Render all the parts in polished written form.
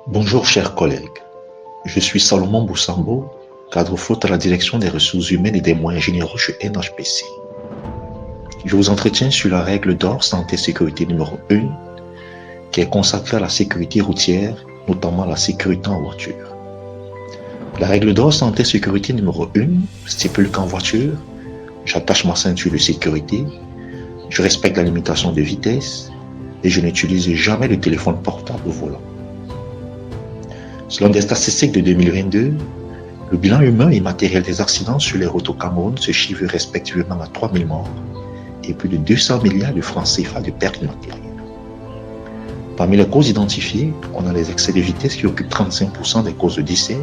Bonjour chers collègues, je suis Salomon Boussambo, cadre faute à la direction des ressources humaines et des moyens généraux chez NHPC. Je vous entretiens sur la règle d'or santé-sécurité numéro 1 qui est consacrée à la sécurité routière, notamment la sécurité en voiture. La règle d'or santé-sécurité numéro 1 stipule qu'en voiture, j'attache ma ceinture de sécurité, je respecte la limitation de vitesse et je n'utilise jamais le téléphone portable au volant. Selon des statistiques de 2022, le bilan humain et matériel des accidents sur les routes au Cameroun se chiffre respectivement à 3000 morts et plus de 200 milliards de francs CFA de pertes matérielles. Parmi les causes identifiées, on a les excès de vitesse qui occupent 35% des causes de décès,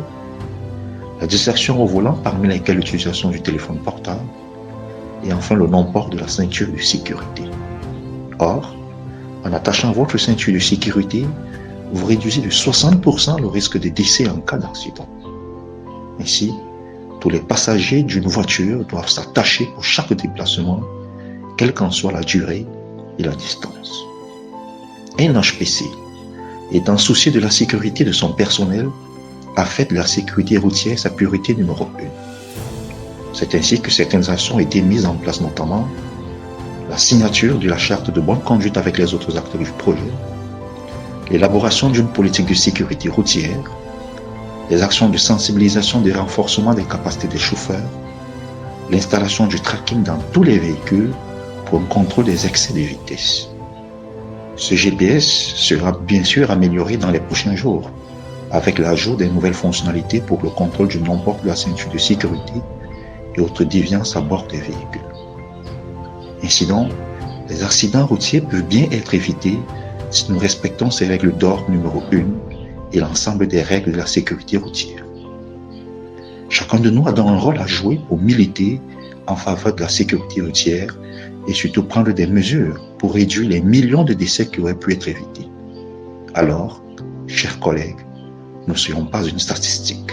la distraction au volant parmi lesquelles l'utilisation du téléphone portable et enfin le non-port de la ceinture de sécurité. Or, en attachant votre ceinture de sécurité, vous réduisez de 60% le risque de décès en cas d'accident. Ainsi, tous les passagers d'une voiture doivent s'attacher pour chaque déplacement, quelle qu'en soit la durée et la distance. NHPC, étant soucieux de la sécurité de son personnel, a fait de la sécurité routière sa priorité numéro 1. C'est ainsi que certaines actions ont été mises en place, notamment la signature de la charte de bonne conduite avec les autres acteurs du projet, l'élaboration d'une politique de sécurité routière, les actions de sensibilisation et de renforcement des capacités des chauffeurs, l'installation du tracking dans tous les véhicules pour le contrôle des excès de vitesse. Ce GPS sera bien sûr amélioré dans les prochains jours avec l'ajout des nouvelles fonctionnalités pour le contrôle du non-port de la ceinture de sécurité et autres déviances à bord des véhicules. Ainsi donc, les accidents routiers peuvent bien être évités si nous respectons ces règles d'or numéro 1 et l'ensemble des règles de la sécurité routière. Chacun de nous a donc un rôle à jouer pour militer en faveur de la sécurité routière et surtout prendre des mesures pour réduire les millions de décès qui auraient pu être évités. Alors, chers collègues, ne soyons pas une statistique.